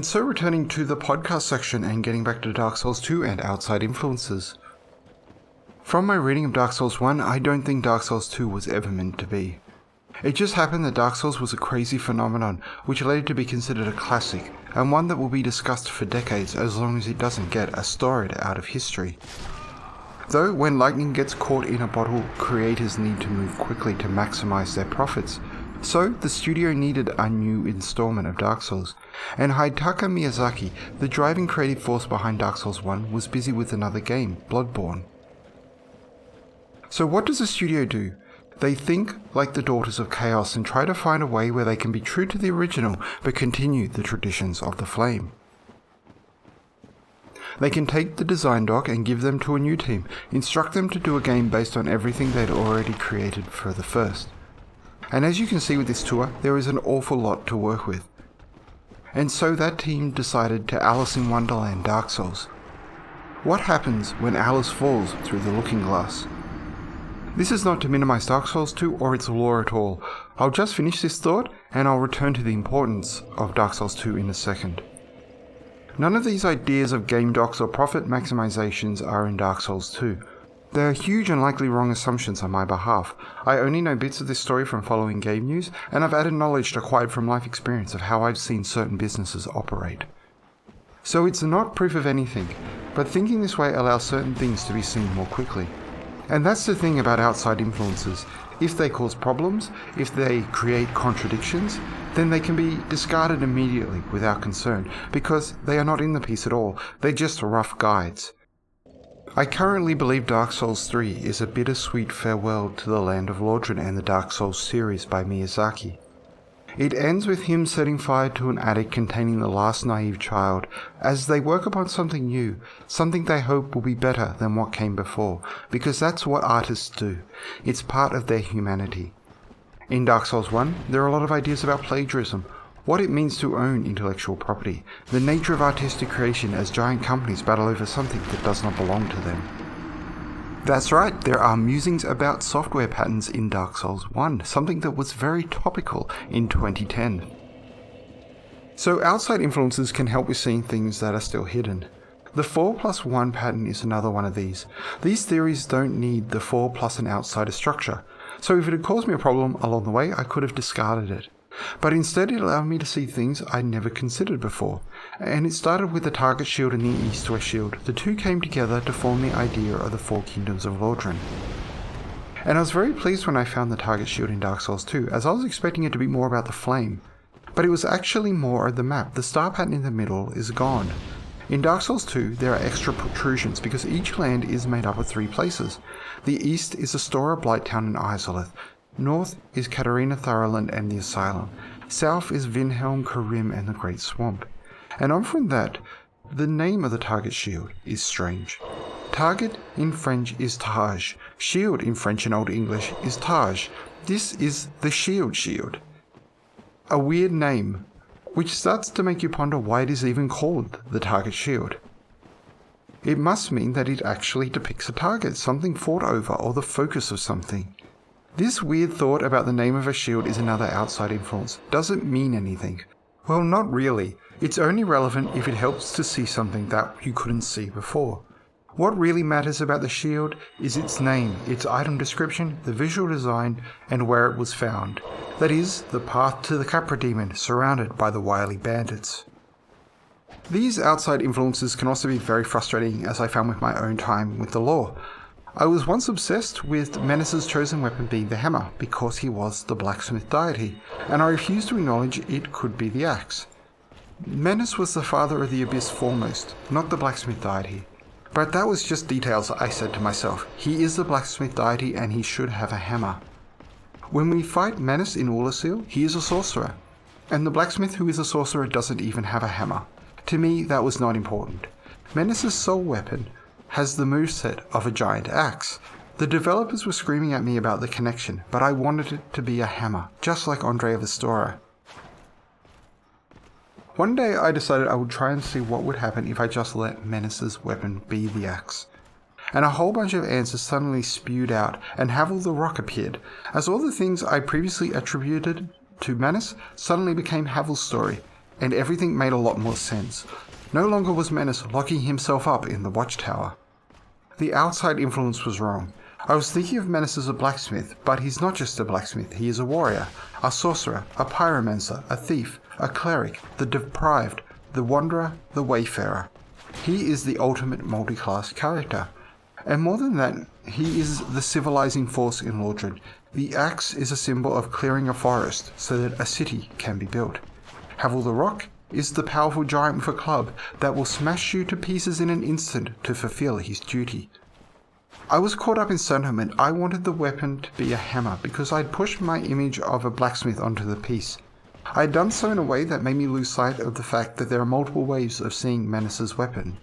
so returning to the podcast section and getting back to Dark Souls 2 and outside influences. From my reading of Dark Souls 1, I don't think Dark Souls 2 was ever meant to be. It just happened that Dark Souls was a crazy phenomenon which led it to be considered a classic, and one that will be discussed for decades as long as it doesn't get astored out of history. Though when lightning gets caught in a bottle, creators need to move quickly to maximize their profits. So, the studio needed a new installment of Dark Souls, and Hidetaka Miyazaki, the driving creative force behind Dark Souls 1, was busy with another game, Bloodborne. So what does the studio do? They think like the Daughters of Chaos and try to find a way where they can be true to the original, but continue the traditions of the Flame. They can take the design doc and give them to a new team, instruct them to do a game based on everything they'd already created for the first. And as you can see with this tour, there is an awful lot to work with. And so that team decided to Alice in Wonderland Dark Souls. What happens when Alice falls through the looking glass? This is not to minimize Dark Souls 2 or its lore at all. I'll just finish this thought and I'll return to the importance of Dark Souls 2 in a second. None of these ideas of game docs or profit maximizations are in Dark Souls 2. They are huge and likely wrong assumptions on my behalf. I only know bits of this story from following game news, and I've added knowledge acquired from life experience of how I've seen certain businesses operate. So it's not proof of anything, but thinking this way allows certain things to be seen more quickly. And that's the thing about outside influences. If they cause problems, if they create contradictions, then they can be discarded immediately without concern, because they are not in the piece at all, they're just rough guides. I currently believe Dark Souls 3 is a bittersweet farewell to the land of Lordran and the Dark Souls series by Miyazaki. It ends with him setting fire to an attic containing the last naive child, as they work upon something new, something they hope will be better than what came before, because that's what artists do. It's part of their humanity. In Dark Souls 1, there are a lot of ideas about plagiarism, what it means to own intellectual property, the nature of artistic creation as giant companies battle over something that does not belong to them. That's right, there are musings about software patents in Dark Souls 1, something that was very topical in 2010. So outside influences can help with seeing things that are still hidden. The 4+1 pattern is another one of these. These theories don't need the 4 plus an outsider structure, so if it had caused me a problem along the way, I could have discarded it. But instead it allowed me to see things I'd never considered before, and it started with the target shield and the east-west shield. The two came together to form the idea of the Four Kingdoms of Lordran. And I was very pleased when I found the target shield in Dark Souls 2, as I was expecting it to be more about the flame. But it was actually more of the map. The star pattern in the middle is gone. In Dark Souls 2, there are extra protrusions because each land is made up of 3 places. The east is Astora, Blighttown and Izalith. North is Katarina, Tharaland and the Asylum. South is Vinhelm, Karim and the Great Swamp. And on from that, the name of the target shield is strange. Target in French is Taj. Shield in French and Old English is Taj. This is the shield. A weird name, which starts to make you ponder why it is even called the target shield. It must mean that it actually depicts a target, something fought over or the focus of something. This weird thought about the name of a shield is another outside influence. Does it mean anything? Well, not really. It's only relevant if it helps to see something that you couldn't see before. What really matters about the shield is its name, its item description, the visual design, and where it was found. That is, the path to the Capra Demon, surrounded by the wily bandits. These outside influences can also be very frustrating, as I found with my own time with the lore. I was once obsessed with Menace's chosen weapon being the hammer, because he was the blacksmith deity, and I refused to acknowledge it could be the axe. Menace was the father of the Abyss foremost, not the blacksmith deity. But that was just details, I said to myself. He is the blacksmith deity and he should have a hammer. When we fight Menace in Ulasil, he is a sorcerer, and the blacksmith who is a sorcerer doesn't even have a hammer. To me, that was not important. Menace's soul weapon has the moveset of a giant axe. The developers were screaming at me about the connection, but I wanted it to be a hammer, just like Andre of Astora. One day I decided I would try and see what would happen if I just let Menace's weapon be the axe. And a whole bunch of answers suddenly spewed out, and Havel the Rock appeared, as all the things I previously attributed to Menace suddenly became Havel's story. and everything made a lot more sense. No longer was Menace locking himself up in the watchtower. The outside influence was wrong. I was thinking of Menace as a blacksmith, but he's not just a blacksmith, he is a warrior, a sorcerer, a pyromancer, a thief, a cleric, the deprived, the wanderer, the wayfarer. He is the ultimate multi-class character. And more than that, he is the civilizing force in Lordran. The axe is a symbol of clearing a forest so that a city can be built. Havel the Rock is the powerful giant with a club that will smash you to pieces in an instant to fulfill his duty. I was caught up in sentiment. I wanted the weapon to be a hammer because I'd pushed my image of a blacksmith onto the piece. I had done so in a way that made me lose sight of the fact that there are multiple ways of seeing Menace's weapon.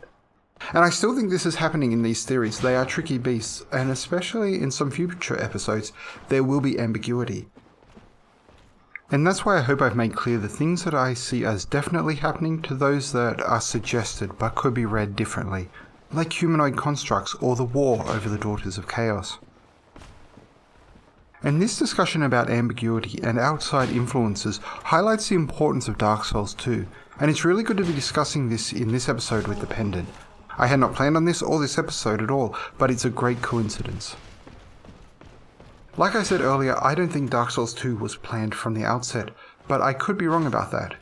And I still think this is happening in these theories. They are tricky beasts, and especially in some future episodes, there will be ambiguity. And that's why I hope I've made clear the things that I see as definitely happening to those that are suggested but could be read differently, like humanoid constructs or the war over the Daughters of Chaos. And this discussion about ambiguity and outside influences highlights the importance of Dark Souls 2, and it's really good to be discussing this in this episode with the Pendant. I had not planned on this or this episode at all, but it's a great coincidence. Like I said earlier, I don't think Dark Souls 2 was planned from the outset, but I could be wrong about that.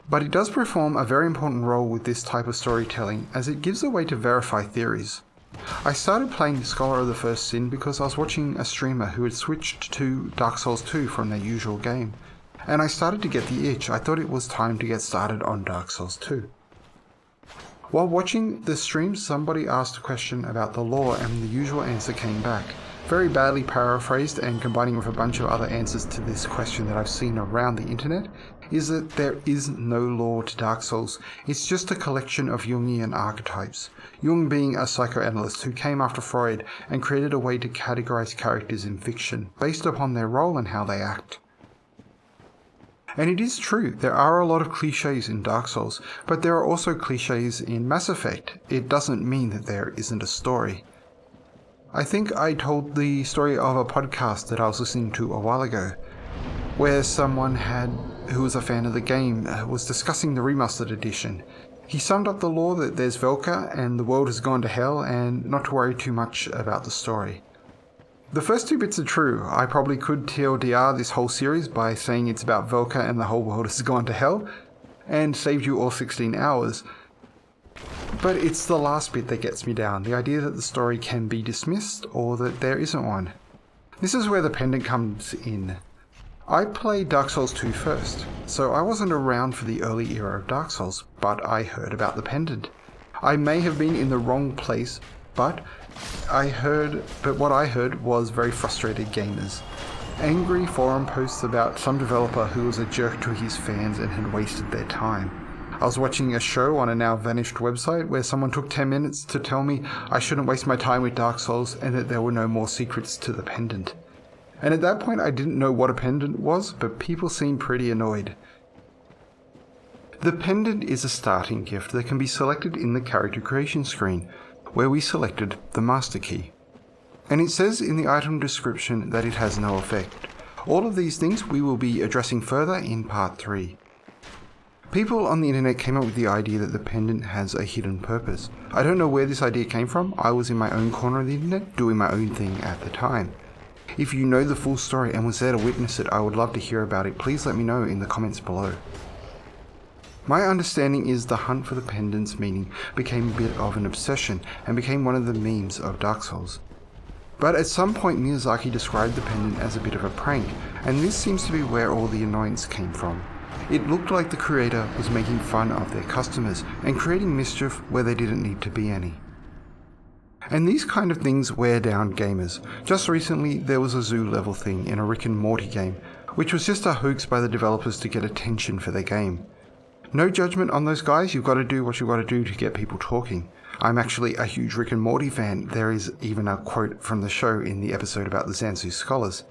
But it does perform a very important role with this type of storytelling, as it gives a way to verify theories. I started playing Scholar of the First Sin because I was watching a streamer who had switched to Dark Souls 2 from their usual game, and I started to get the itch. I thought it was time to get started on Dark Souls 2. While watching the stream, somebody asked a question about the lore and the usual answer came back. Very badly paraphrased and combining with a bunch of other answers to this question that I've seen around the internet, is that there is no lore to Dark Souls. It's just a collection of Jungian archetypes. Jung being a psychoanalyst who came after Freud and created a way to categorize characters in fiction based upon their role and how they act. And it is true, there are a lot of cliches in Dark Souls, but there are also cliches in Mass Effect. It doesn't mean that there isn't a story. I think I told the story of a podcast that I was listening to a while ago, where someone who was a fan of the game was discussing the remastered edition. He summed up the lore that there's Velka and the world has gone to hell and not to worry too much about the story. The first two bits are true. I probably could TLDR this whole series by saying it's about Velka and the whole world has gone to hell, and saved you all 16 hours. But it's the last bit that gets me down, the idea that the story can be dismissed or that there isn't one. This is where the Pendant comes in. I played Dark Souls 2 first, so I wasn't around for the early era of Dark Souls, but I heard about the Pendant. I may have been in the wrong place, but what I heard was very frustrated gamers. Angry forum posts about some developer who was a jerk to his fans and had wasted their time. I was watching a show on a now vanished website where someone took 10 minutes to tell me I shouldn't waste my time with Dark Souls and that there were no more secrets to the Pendant. And at that point I didn't know what a pendant was, but people seemed pretty annoyed. The Pendant is a starting gift that can be selected in the character creation screen, where we selected the Master Key. And it says in the item description that it has no effect. All of these things we will be addressing further in part 3. People on the internet came up with the idea that the Pendant has a hidden purpose. I don't know where this idea came from. I was in my own corner of the internet doing my own thing at the time. If you know the full story and was there to witness it, I would love to hear about it. Please let me know in the comments below. My understanding is the hunt for the Pendant's meaning became a bit of an obsession and became one of the memes of Dark Souls. But at some point Miyazaki described the Pendant as a bit of a prank, and this seems to be where all the annoyance came from. It looked like the creator was making fun of their customers and creating mischief where there didn't need to be any. And these kind of things wear down gamers. Just recently there was a zoo level thing in a Rick and Morty game, which was just a hoax by the developers to get attention for their game. No judgment on those guys, you've got to do what you've got to do to get people talking. I'm actually a huge Rick and Morty fan. There is even a quote from the show in the episode about the Zanzu scholars.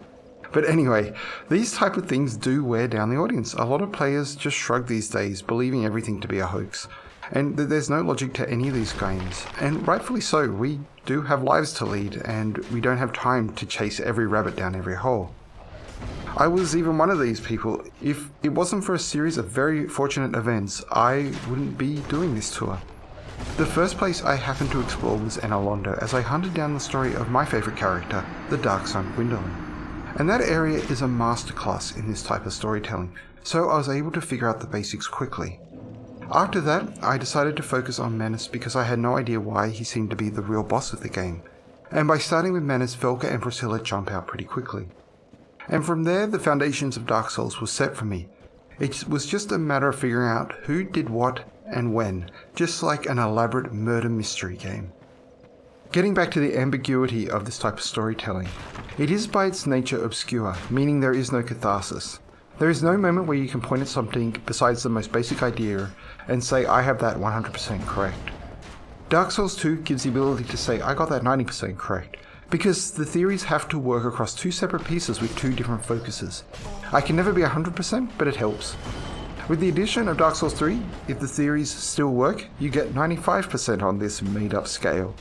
But anyway, these type of things do wear down the audience. A lot of players just shrug these days, believing everything to be a hoax. And there's no logic to any of these games. And rightfully so, we do have lives to lead, and we don't have time to chase every rabbit down every hole. I was even one of these people. If it wasn't for a series of very fortunate events, I wouldn't be doing this tour. The first place I happened to explore was Enalondo as I hunted down the story of my favourite character, the Dark Sun Gwendolyn. And that area is a masterclass in this type of storytelling, so I was able to figure out the basics quickly. After that, I decided to focus on Manus because I had no idea why he seemed to be the real boss of the game. And by starting with Manus, Velka and Priscilla jump out pretty quickly. And from there, the foundations of Dark Souls were set for me. It was just a matter of figuring out who did what and when, just like an elaborate murder mystery game. Getting back to the ambiguity of this type of storytelling, it is by its nature obscure, meaning there is no catharsis. There is no moment where you can point at something besides the most basic idea and say, I have that 100% correct. Dark Souls 2 gives the ability to say, I got that 90% correct, because the theories have to work across two separate pieces with two different focuses. I can never be 100%, but it helps. With the addition of Dark Souls 3, if the theories still work, you get 95% on this made-up scale.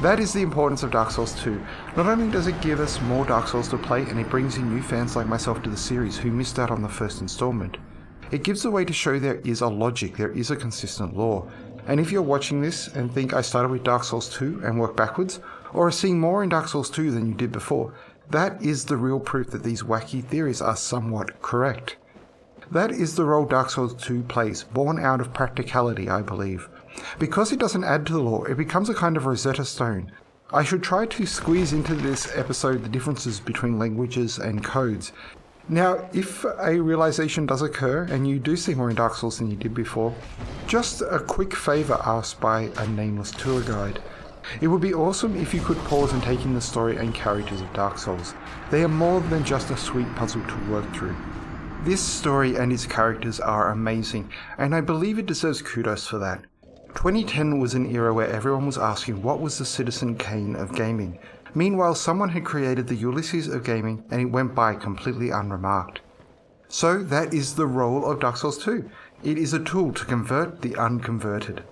That is the importance of Dark Souls 2. Not only does it give us more Dark Souls to play, and it brings in new fans like myself to the series who missed out on the first installment, it gives a way to show there is a logic, there is a consistent lore. And if you're watching this and think I started with Dark Souls 2 and work backwards, or are seeing more in Dark Souls 2 than you did before, that is the real proof that these wacky theories are somewhat correct. That is the role Dark Souls 2 plays, born out of practicality, I believe. Because it doesn't add to the lore, it becomes a kind of Rosetta Stone. I should try to squeeze into this episode the differences between languages and codes. Now, if a realization does occur, and you do see more in Dark Souls than you did before, just a quick favour asked by a Nameless Tour guide. It would be awesome if you could pause and take in the story and characters of Dark Souls. They are more than just a sweet puzzle to work through. This story and its characters are amazing, and I believe it deserves kudos for that. 2010 was an era where everyone was asking what was the Citizen Kane of gaming. Meanwhile, someone had created the Ulysses of gaming and it went by completely unremarked. So that is the role of Dark Souls 2. It is a tool to convert the unconverted.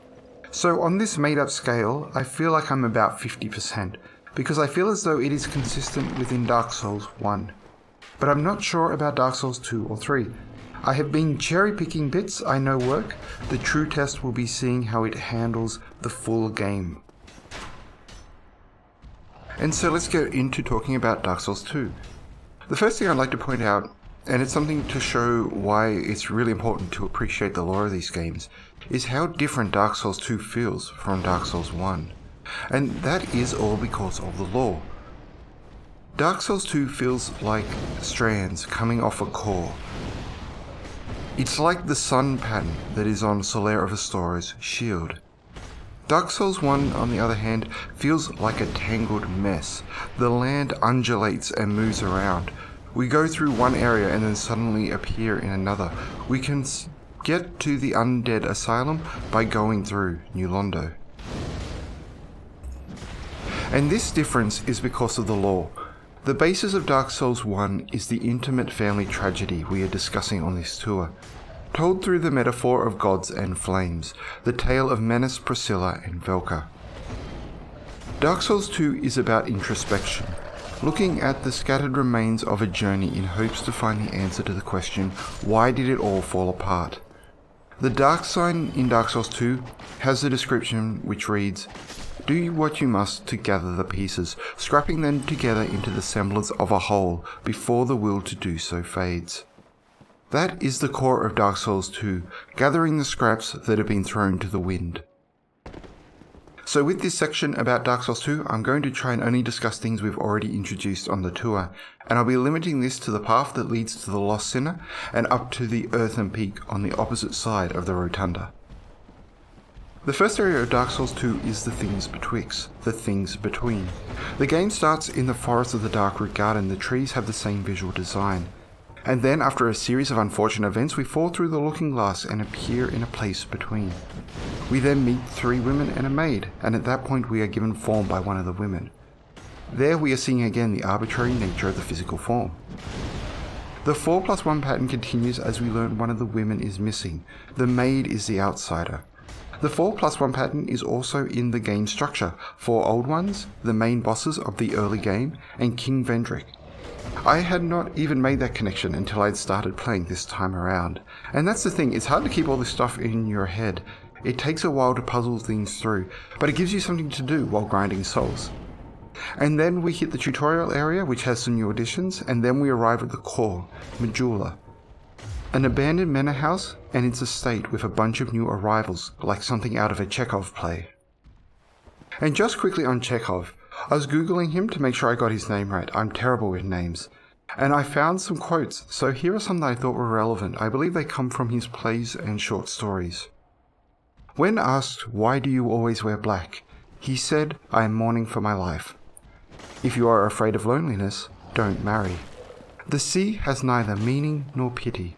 So on this made up scale, I feel like I'm about 50%, because I feel as though it is consistent within Dark Souls 1. But I'm not sure about Dark Souls 2 or 3. I have been cherry picking bits I know work. The true test will be seeing how it handles the full game. And so let's get into talking about Dark Souls 2. The first thing I'd like to point out, and it's something to show why it's really important to appreciate the lore of these games, is how different Dark Souls 2 feels from Dark Souls 1. And that is all because of the lore. Dark Souls 2 feels like strands coming off a core. It's like the sun pattern that is on Solaire of Astoro's shield. Dark Souls 1, on the other hand, feels like a tangled mess. The land undulates and moves around. We go through one area and then suddenly appear in another. We can get to the undead asylum by going through New Londo. And this difference is because of the lore. The basis of Dark Souls 1 is the intimate family tragedy we are discussing on this tour, told through the metaphor of gods and flames, the tale of Manus, Priscilla and Velka. Dark Souls 2 is about introspection, looking at the scattered remains of a journey in hopes to find the answer to the question, why did it all fall apart? The dark sign in Dark Souls 2 has a description which reads, do what you must to gather the pieces, scrapping them together into the semblance of a whole before the will to do so fades. That is the core of Dark Souls 2, gathering the scraps that have been thrown to the wind. So with this section about Dark Souls 2, I'm going to try and only discuss things we've already introduced on the tour, and I'll be limiting this to the path that leads to the Lost Sinner and up to the Earthen Peak on the opposite side of the Rotunda. The first area of Dark Souls 2 is the things betwixt, the things between. The game starts in the forest of the Darkroot Garden. The trees have the same visual design. And then, after a series of unfortunate events, we fall through the looking glass and appear in a place between. We then meet 3 women and a maid, and at that point we are given form by one of the women. There we are seeing again the arbitrary nature of the physical form. The 4+1 pattern continues as we learn one of the women is missing. The maid is the outsider. The 4+1 pattern is also in the game structure. 4 old ones, the main bosses of the early game, and King Vendrick. I had not even made that connection until I'd started playing this time around. And that's the thing, it's hard to keep all this stuff in your head. It takes a while to puzzle things through, but it gives you something to do while grinding souls. And then we hit the tutorial area, which has some new additions, and then we arrive at the core, Majula. An abandoned manor house and its estate with a bunch of new arrivals, like something out of a Chekhov play. And just quickly on Chekhov, I was googling him to make sure I got his name right. I'm terrible with names. And I found some quotes, so here are some that I thought were relevant. I believe they come from his plays and short stories. When asked, "Why do you always wear black?" he said, "I am mourning for my life. If you are afraid of loneliness, don't marry. The sea has neither meaning nor pity.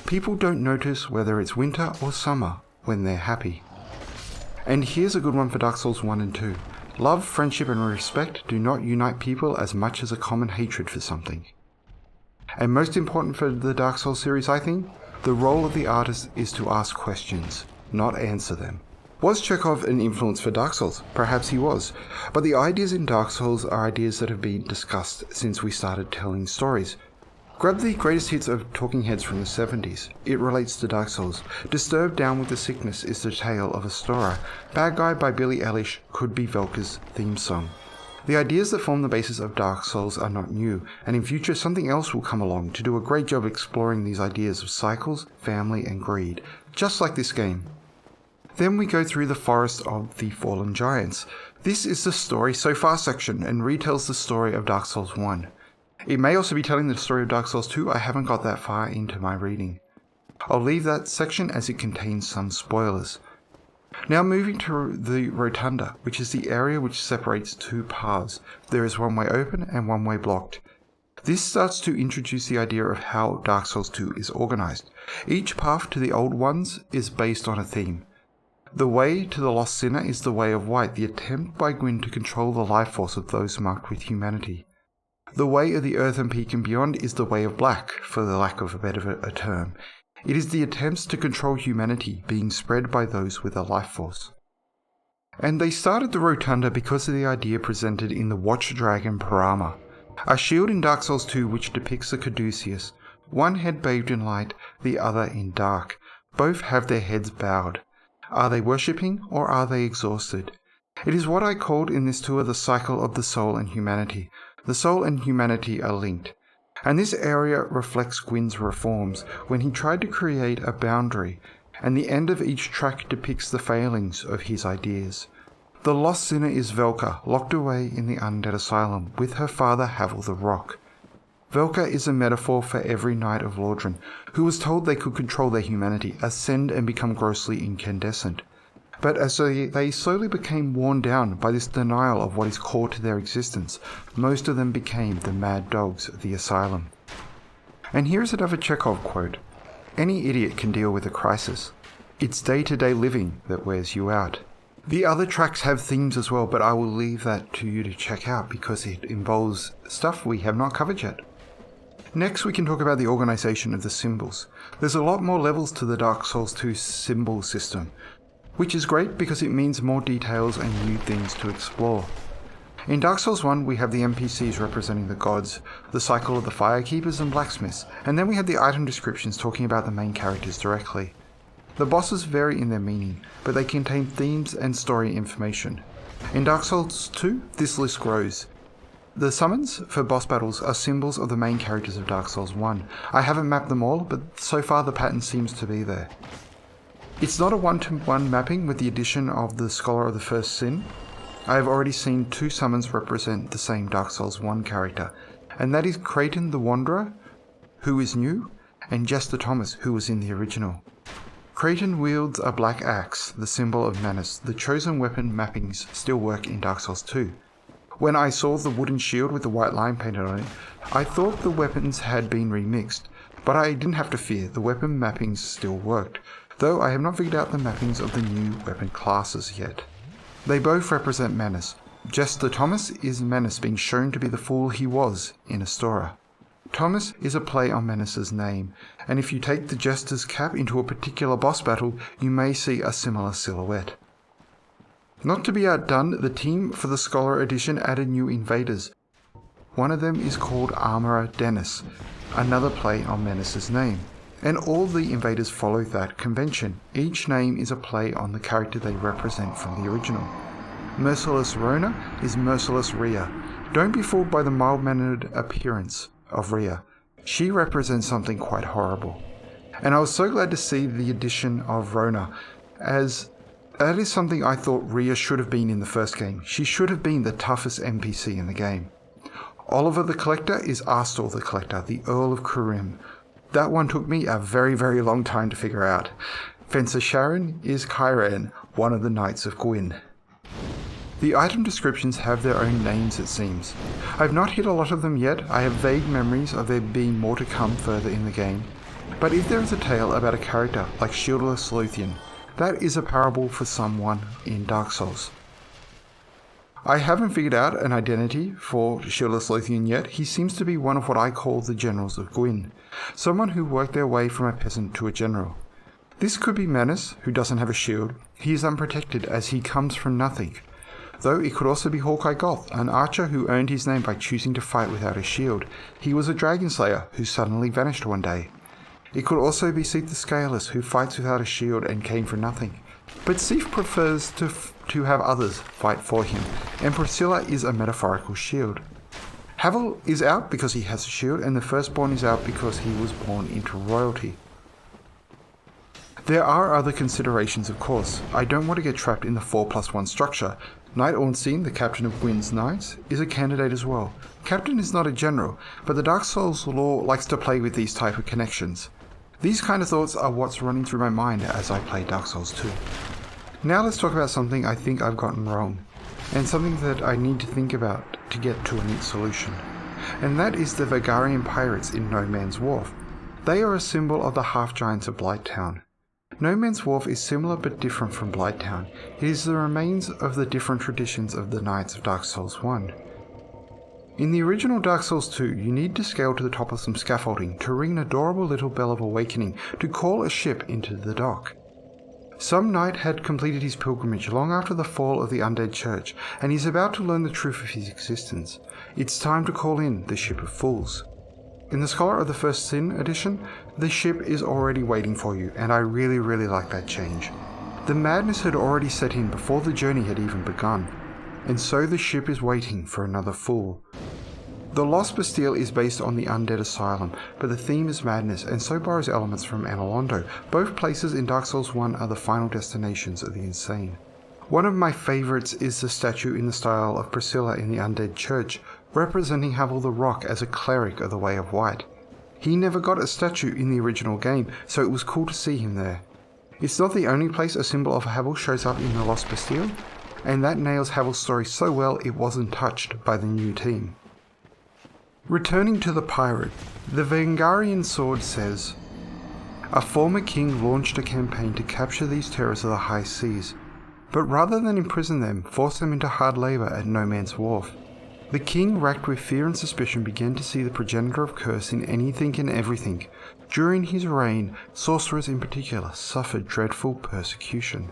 People don't notice whether it's winter or summer when they're happy." And here's a good one for Dark Souls 1 and 2. Love, friendship, and respect do not unite people as much as a common hatred for something. And most important for the Dark Souls series, I think, the role of the artist is to ask questions, not answer them. Was Chekhov an influence for Dark Souls? Perhaps he was, but the ideas in Dark Souls are ideas that have been discussed since we started telling stories. Grab the greatest hits of Talking Heads from the 70s. It relates to Dark Souls. Disturbed Down with the Sickness is the tale of a Storer. Bad Guy by Billie Eilish could be Velka's theme song. The ideas that form the basis of Dark Souls are not new, and in future something else will come along to do a great job exploring these ideas of cycles, family, and greed, just like this game. Then we go through the Forest of the Fallen Giants. This is the Story So Far section and retells the story of Dark Souls 1. It may also be telling the story of Dark Souls 2, I haven't got that far into my reading. I'll leave that section as it contains some spoilers. Now moving to the Rotunda, which is the area which separates two paths. There is one way open and one way blocked. This starts to introduce the idea of how Dark Souls 2 is organized. Each path to the old ones is based on a theme. The way to the Lost Sinner is the Way of White, the attempt by Gwyn to control the life force of those marked with humanity. The way of the Earthen Peak and beyond is the Way of Black, for the lack of a better term. It is the attempts to control humanity being spread by those with a life force. And they started the Rotunda because of the idea presented in the Watch Dragon Parama, a shield in Dark Souls 2 which depicts the Caduceus, one head bathed in light, the other in dark. Both have their heads bowed. Are they worshipping or are they exhausted? It is what I called in this tour the cycle of the soul and humanity. The soul and humanity are linked, and this area reflects Gwyn's reforms when he tried to create a boundary, and the end of each track depicts the failings of his ideas. The lost sinner is Velka, locked away in the undead asylum with her father Havel the Rock. Velka is a metaphor for every knight of Lordran, who was told they could control their humanity, ascend and become grossly incandescent. But as they slowly became worn down by this denial of what is core to their existence, most of them became the mad dogs of the asylum. And here's another Chekhov quote. Any idiot can deal with a crisis. It's day-to-day living that wears you out. The other tracks have themes as well, but I will leave that to you to check out because it involves stuff we have not covered yet. Next we can talk about the organization of the symbols. There's a lot more levels to the Dark Souls 2 symbol system, which is great because it means more details and new things to explore. In Dark Souls 1 we have the NPCs representing the gods, the cycle of the firekeepers and blacksmiths, and then we have the item descriptions talking about the main characters directly. The bosses vary in their meaning, but they contain themes and story information. In Dark Souls 2 this list grows. The summons for boss battles are symbols of the main characters of Dark Souls 1. I haven't mapped them all, but so far the pattern seems to be there. It's not a one-to-one mapping with the addition of the Scholar of the First Sin. I have already seen 2 summons represent the same Dark Souls 1 character, and that is Creighton the Wanderer, who is new, and Jester Thomas, who was in the original. Creighton wields a black axe, the symbol of Manus. The chosen weapon mappings still work in Dark Souls 2. When I saw the wooden shield with the white line painted on it, I thought the weapons had been remixed, but I didn't have to fear, the weapon mappings still worked, though I have not figured out the mappings of the new weapon classes yet. They both represent Manus. Jester Thomas is Manus being shown to be the fool he was in Astora. Thomas is a play on Manus's name, and if you take the Jester's cap into a particular boss battle, you may see a similar silhouette. Not to be outdone, the team for the Scholar Edition added new invaders. One of them is called Armourer Dennis, another play on Menace's name. And all the invaders follow that convention. Each name is a play on the character they represent from the original. Merciless Rona is Merciless Reah. Don't be fooled by the mild-mannered appearance of Reah. She represents something quite horrible. And I was so glad to see the addition of Rona, as that is something I thought Reah should have been in the first game. She should have been the toughest NPC in the game. Oliver the Collector is Astor the Collector, the Earl of Kurim. That one took me a very, very long time to figure out. Fencer Sharon is Kyran, one of the Knights of Gwyn. The item descriptions have their own names, it seems. I've not hit a lot of them yet. I have vague memories of there being more to come further in the game. But if there is a tale about a character like Shieldless Lothian, that is a parable for someone in Dark Souls. I haven't figured out an identity for Shieldless Lothian yet. He seems to be one of what I call the Generals of Gwyn, someone who worked their way from a peasant to a general. This could be Menace, who doesn't have a shield. He is unprotected as he comes from nothing. Though it could also be Hawkeye Goth, an archer who earned his name by choosing to fight without a shield. He was a dragon slayer who suddenly vanished one day. It could also be Seath the Scaleless, who fights without a shield and came from nothing. But Seath prefers to have others fight for him, and Priscilla is a metaphorical shield. Havel is out because he has a shield, and the Firstborn is out because he was born into royalty. There are other considerations, of course. I don't want to get trapped in the 4+1 structure. Knight Ornstein, the captain of Gwyn's Knights, is a candidate as well. Captain is not a general, but the Dark Souls lore likes to play with these type of connections. These kind of thoughts are what's running through my mind as I play Dark Souls 2. Now let's talk about something I think I've gotten wrong, and something that I need to think about to get to a neat solution. And that is the Vegarian pirates in No Man's Wharf. They are a symbol of the half-giants of Blighttown. No Man's Wharf is similar but different from Blighttown. It is the remains of the different traditions of the Knights of Dark Souls 1. In the original Dark Souls 2, you need to scale to the top of some scaffolding to ring an adorable little bell of awakening to call a ship into the dock. Some knight had completed his pilgrimage long after the fall of the Undead Church, and he's about to learn the truth of his existence. It's time to call in the Ship of Fools. In the Scholar of the First Sin edition, the ship is already waiting for you, and I really like that change. The madness had already set in before the journey had even begun, and so the ship is waiting for another fool. The Lost Bastille is based on the Undead Asylum, but the theme is madness, and so borrows elements from Analondo. Both places in Dark Souls 1 are the final destinations of the insane. One of my favourites is the statue in the style of Priscilla in the Undead Church, representing Havel the Rock as a cleric of the Way of White. He never got a statue in the original game, so it was cool to see him there. It's not the only place a symbol of Havel shows up in the Lost Bastille, and that nails Havel's story so well it wasn't touched by the new team. Returning to the pirate, the Vengarian sword says, "A former king launched a campaign to capture these terrors of the high seas, but rather than imprison them, forced them into hard labour at No Man's Wharf. The king, racked with fear and suspicion, began to see the progenitor of curse in anything and everything. During his reign, sorcerers in particular suffered dreadful persecution."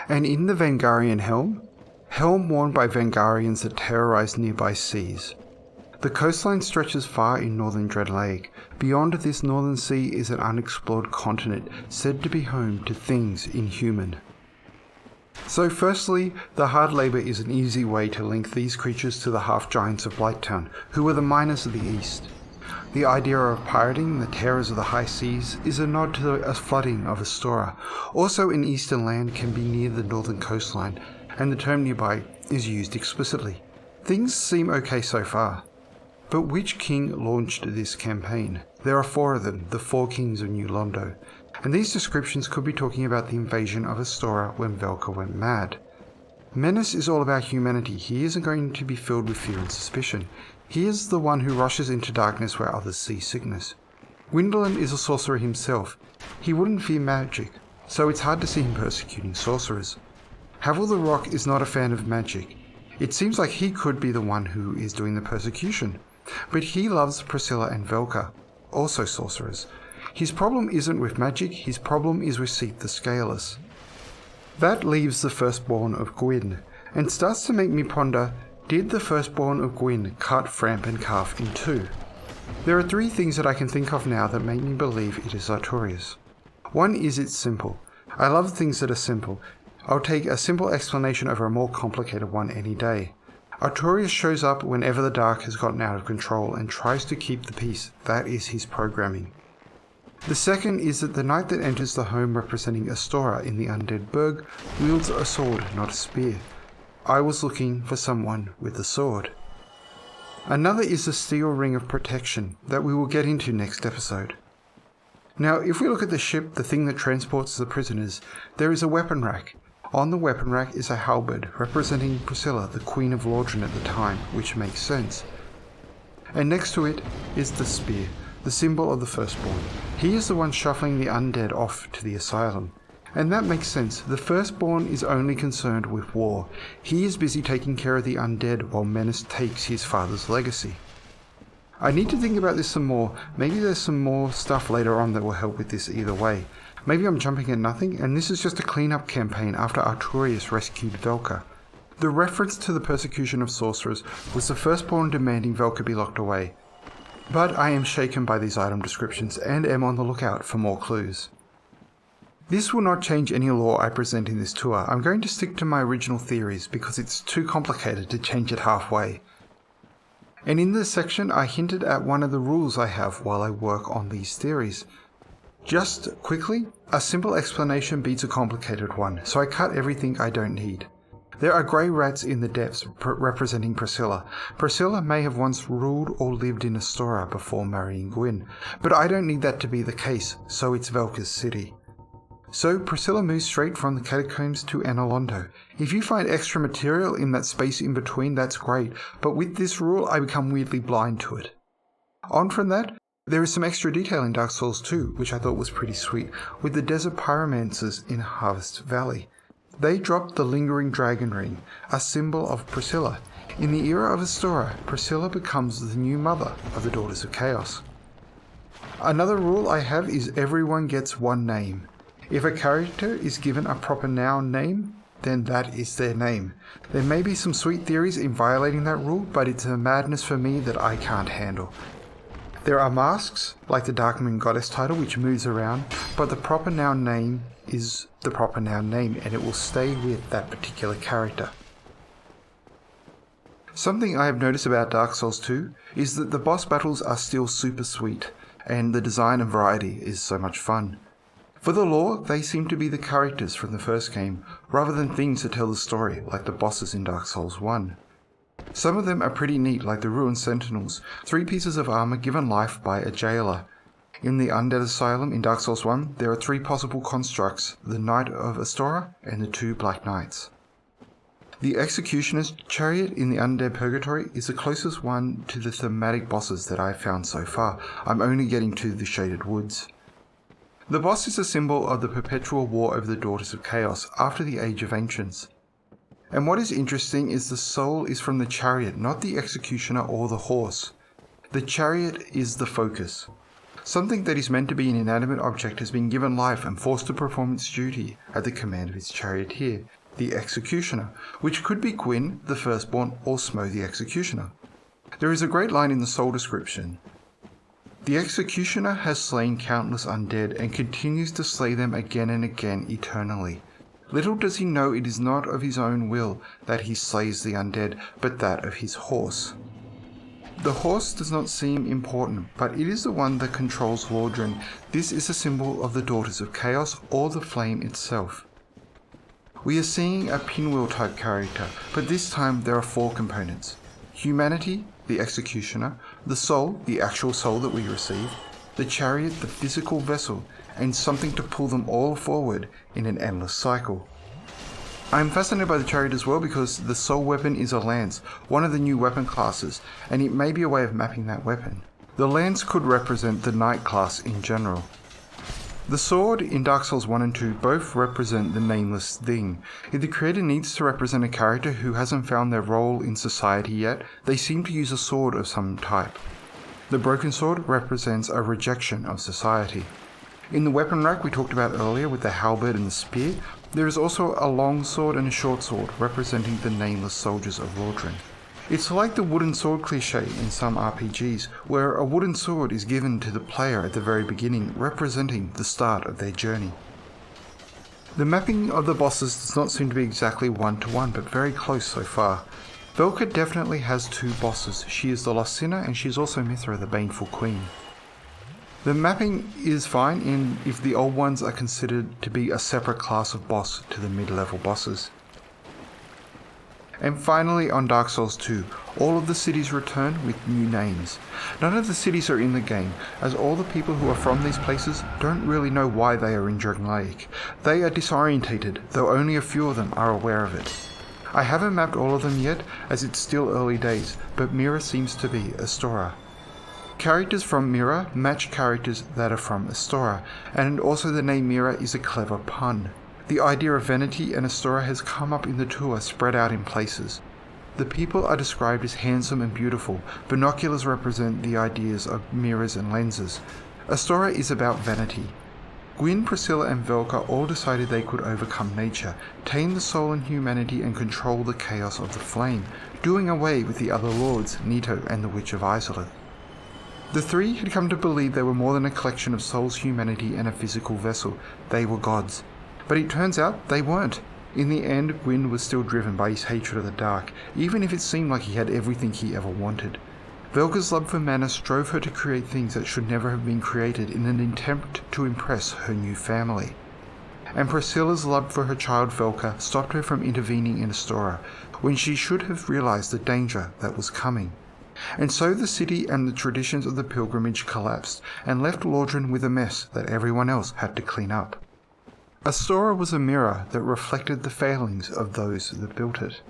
And in the Vengarian helm worn by Vengarians that terrorise nearby seas. The coastline stretches far in northern Dread Lake. Beyond this northern sea is an unexplored continent said to be home to things inhuman. So firstly, the hard labour is an easy way to link these creatures to the half-giants of Blighttown, who were the miners of the east. The idea of pirating the terrors of the high seas is a nod to a flooding of Astora. Also, an eastern land can be near the northern coastline, and the term nearby is used explicitly. Things seem okay so far. But which king launched this campaign? There are 4 of them, the 4 kings of New Londo, and these descriptions could be talking about the invasion of Astora when Velka went mad. Menace is all about humanity. He isn't going to be filled with fear and suspicion. He is the one who rushes into darkness where others see sickness. Gwyndolin is a sorcerer himself. He wouldn't fear magic, so it's hard to see him persecuting sorcerers. Havel the Rock is not a fan of magic. It seems like he could be the one who is doing the persecution. But he loves Priscilla and Velka, also sorcerers. His problem isn't with magic, his problem is with Seath the Scaleless. That leaves the Firstborn of Gwyn, and starts to make me ponder, Did the firstborn of Gwyn cut Framp and Calf in two? There are three things that I can think of now that make me believe it is Artorias. One is it's simple. I love things that are simple. I'll take a simple explanation over a more complicated one any day. Artorias shows up whenever the dark has gotten out of control and tries to keep the peace. That is his programming. The second is that the knight that enters the home representing Astora in the Undead Burg wields a sword, not a spear. I was looking for someone with a sword. Another is the steel ring of protection that we will get into next episode. Now, if we look at the ship, the thing that transports the prisoners, there is a weapon rack. On the weapon rack is a halberd representing Priscilla, the Queen of Lordran at the time, which makes sense. And next to it is the spear, the symbol of the firstborn. He is the one shuffling the undead off to the asylum. And that makes sense. The firstborn is only concerned with war. He is busy taking care of the undead while Menace takes his father's legacy. I need to think about this some more. Maybe there's some more stuff later on that will help with this either way. Maybe I'm jumping at nothing and this is just a cleanup campaign after Artorias rescued Velka. The reference to the persecution of sorcerers was the firstborn demanding Velka be locked away. But I am shaken by these item descriptions and am on the lookout for more clues. This will not change any lore I present in this tour. I'm going to stick to my original theories because it's too complicated to change it halfway. And in this section I hinted at one of the rules I have while I work on these theories. Just quickly, a simple explanation beats a complicated one, so I cut everything I don't need. There are grey rats in the depths representing Priscilla. Priscilla may have once ruled or lived in Astora before marrying Gwyn, but I don't need that to be the case, so it's Velka's city. So Priscilla moves straight from the catacombs to Anolondo. If you find extra material in that space in between, that's great, but with this rule I become weirdly blind to it. On from that, there is some extra detail in Dark Souls 2, which I thought was pretty sweet, with the desert pyromancers in Harvest Valley. They dropped the Lingering Dragon Ring, a symbol of Priscilla. In the era of Astora, Priscilla becomes the new mother of the Daughters of Chaos. Another rule I have is everyone gets one name. If a character is given a proper noun name, then that is their name. There may be some sweet theories in violating that rule, but it's a madness for me that I can't handle. There are masks, like the Dark Moon Goddess title, which moves around, but the proper noun name is the proper noun name, and it will stay with that particular character. Something I have noticed about Dark Souls 2 is that the boss battles are still super sweet, and the design and variety is so much fun. For the lore, they seem to be the characters from the first game, rather than things that tell the story, like the bosses in Dark Souls 1. Some of them are pretty neat, like the Ruined Sentinels, 3 pieces of armor given life by a jailer. In the Undead Asylum in Dark Souls 1, there are 3 possible constructs, the Knight of Astora and the 2 Black Knights. The Executioner's Chariot in the Undead Purgatory is the closest one to the thematic bosses that I've found so far. I'm only getting to the Shaded Woods. The boss is a symbol of the perpetual war over the Daughters of Chaos after the Age of Ancients. And what is interesting is the soul is from the chariot, not the executioner or the horse. The chariot is the focus. Something that is meant to be an inanimate object has been given life and forced to perform its duty at the command of its charioteer, the executioner, which could be Gwyn, the firstborn, or Smo the executioner. There is a great line in the soul description. The executioner has slain countless undead and continues to slay them again and again eternally. Little does he know it is not of his own will that he slays the undead, but that of his horse. The horse does not seem important, but it is the one that controls Lordran. This is a symbol of the Daughters of Chaos or the flame itself. We are seeing a pinwheel type character, but this time there are 4 components. Humanity, the executioner, the soul, the actual soul that we receive, the chariot, the physical vessel, and something to pull them all forward in an endless cycle. I am fascinated by the chariot as well because the soul weapon is a lance, one of the new weapon classes, and it may be a way of mapping that weapon. The lance could represent the knight class in general. The sword in Dark Souls 1 and 2 both represent the nameless thing. If the creator needs to represent a character who hasn't found their role in society yet, they seem to use a sword of some type. The broken sword represents a rejection of society. In the weapon rack we talked about earlier with the halberd and the spear, there is also a long sword and a short sword representing the nameless soldiers of Lordran. It's like the wooden sword cliché in some RPGs, where a wooden sword is given to the player at the very beginning, representing the start of their journey. The mapping of the bosses does not seem to be exactly one-to-one, but very close so far. Velka definitely has two bosses. She is the Lost Sinner, and she is also Mithra, the Baneful Queen. The mapping is fine if the old ones are considered to be a separate class of boss to the mid-level bosses. And finally, on Dark Souls 2, all of the cities return with new names. None of the cities are in the game, as all the people who are from these places don't really know why they are in Dragon Lake. They are disorientated, though only a few of them are aware of it. I haven't mapped all of them yet, as it's still early days, but Mira seems to be Astora. Characters from Mira match characters that are from Astora, and also the name Mira is a clever pun. The idea of vanity and Astora has come up in the tour, spread out in places. The people are described as handsome and beautiful. Binoculars represent the ideas of mirrors and lenses. Astora is about vanity. Gwyn, Priscilla and Velka all decided they could overcome nature, tame the soul and humanity and control the chaos of the flame, doing away with the other lords, Nito and the Witch of Izalith. The three had come to believe they were more than a collection of souls, humanity and a physical vessel. They were gods. But it turns out they weren't. In the end, Gwyn was still driven by his hatred of the dark, even if it seemed like he had everything he ever wanted. Velka's love for Manus drove her to create things that should never have been created in an attempt to impress her new family. And Priscilla's love for her child Velka stopped her from intervening in Astora, when she should have realized the danger that was coming. And so the city and the traditions of the pilgrimage collapsed, and left Lordran with a mess that everyone else had to clean up. Astora was a mirror that reflected the failings of those that built it.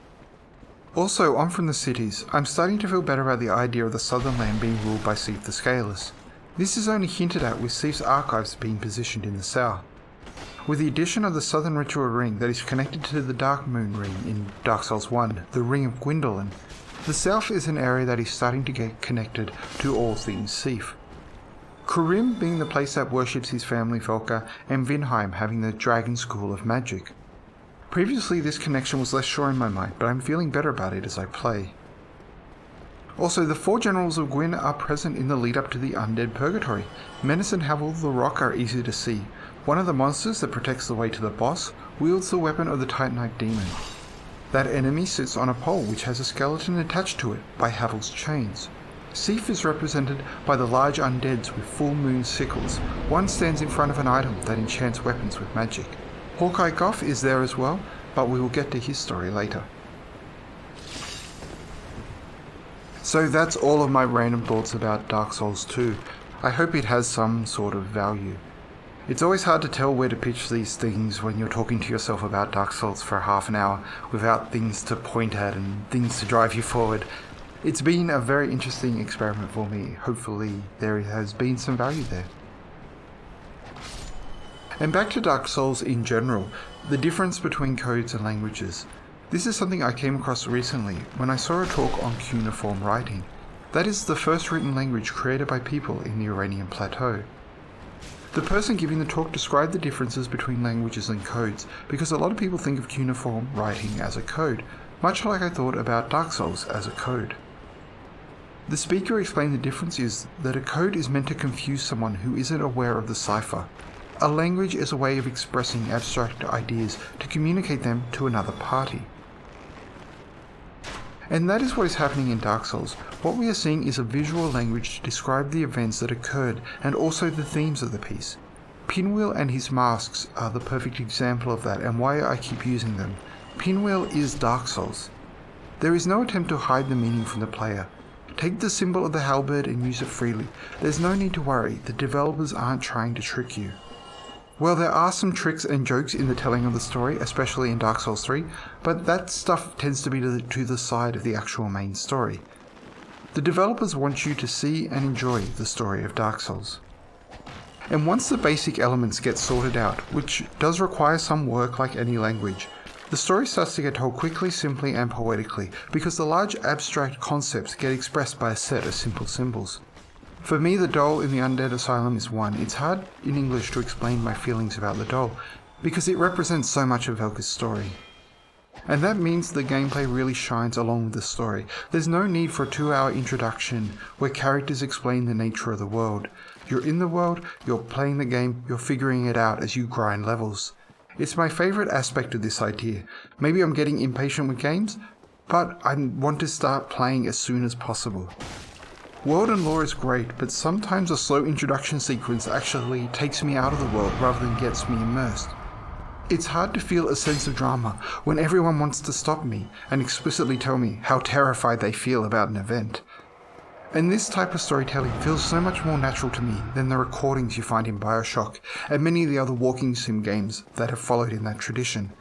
Also, on from the cities, I'm starting to feel better about the idea of the southern land being ruled by Seath the Scaleless. This is only hinted at with Seath's archives being positioned in the south. With the addition of the southern ritual ring that is connected to the Dark Moon ring in Dark Souls 1, the Ring of Gwyndolin, the south is an area that is starting to get connected to all things Seath. Kurim being the place that worships his family Velka, and Vinheim having the Dragon School of Magic. Previously this connection was less sure in my mind, but I'm feeling better about it as I play. Also, the four generals of Gwyn are present in the lead up to the Undead Purgatory. Menace and Havel the Rock are easy to see. One of the monsters that protects the way to the boss wields the weapon of the Titanite Demon. That enemy sits on a pole which has a skeleton attached to it by Havel's chains. Seath is represented by the large undeads with full moon sickles. One stands in front of an item that enchants weapons with magic. Hawkeye Goff is there as well, but we will get to his story later. So that's all of my random thoughts about Dark Souls 2. I hope it has some sort of value. It's always hard to tell where to pitch these things when you're talking to yourself about Dark Souls for half an hour without things to point at and things to drive you forward. It's been a very interesting experiment for me. Hopefully there has been some value there. And back to Dark Souls in general, the difference between codes and languages. This is something I came across recently when I saw a talk on cuneiform writing. That is the first written language created by people in the Iranian Plateau. The person giving the talk described the differences between languages and codes because a lot of people think of cuneiform writing as a code, much like I thought about Dark Souls as a code. The speaker explained the difference is that a code is meant to confuse someone who isn't aware of the cipher. A language is a way of expressing abstract ideas to communicate them to another party. And that is what is happening in Dark Souls. What we are seeing is a visual language to describe the events that occurred and also the themes of the piece. Pinwheel and his masks are the perfect example of that and why I keep using them. Pinwheel is Dark Souls. There is no attempt to hide the meaning from the player. Take the symbol of the halberd and use it freely. There's no need to worry, the developers aren't trying to trick you. Well, there are some tricks and jokes in the telling of the story, especially in Dark Souls 3, but that stuff tends to be to the side of the actual main story. The developers want you to see and enjoy the story of Dark Souls. And once the basic elements get sorted out, which does require some work like any language, the story starts to get told quickly, simply and poetically, because the large abstract concepts get expressed by a set of simple symbols. For me, the doll in the Undead Asylum is one. It's hard in English to explain my feelings about the doll, because it represents so much of Velka's story. And that means the gameplay really shines along with the story. There's no need for a 2-hour introduction where characters explain the nature of the world. You're in the world, you're playing the game, you're figuring it out as you grind levels. It's my favourite aspect of this idea. Maybe I'm getting impatient with games, but I want to start playing as soon as possible. World and lore is great, but sometimes a slow introduction sequence actually takes me out of the world rather than gets me immersed. It's hard to feel a sense of drama when everyone wants to stop me and explicitly tell me how terrified they feel about an event. And this type of storytelling feels so much more natural to me than the recordings you find in Bioshock and many of the other walking sim games that have followed in that tradition.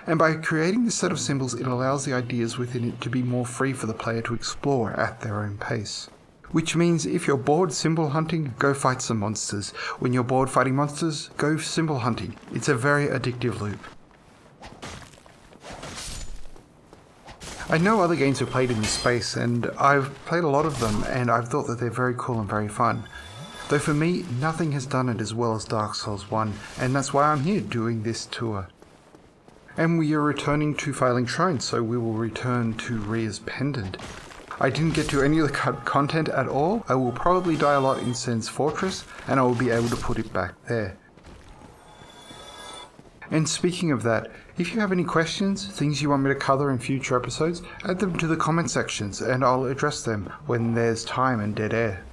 And by creating this set of symbols, it allows the ideas within it to be more free for the player to explore at their own pace. Which means if you're bored symbol hunting, go fight some monsters. When you're bored fighting monsters, go symbol hunting. It's a very addictive loop. I know other games have played in this space, and I've played a lot of them, and I've thought that they're very cool and very fun. Though for me, nothing has done it as well as Dark Souls 1, and that's why I'm here doing this tour. And we are returning to Failing Shrine, so we will return to Reah's Pendant. I didn't get to any of the content at all. I will probably die a lot in Sen's Fortress, and I will be able to put it back there. And speaking of that, if you have any questions, things you want me to cover in future episodes, add them to the comment sections and I'll address them when there's time and dead air.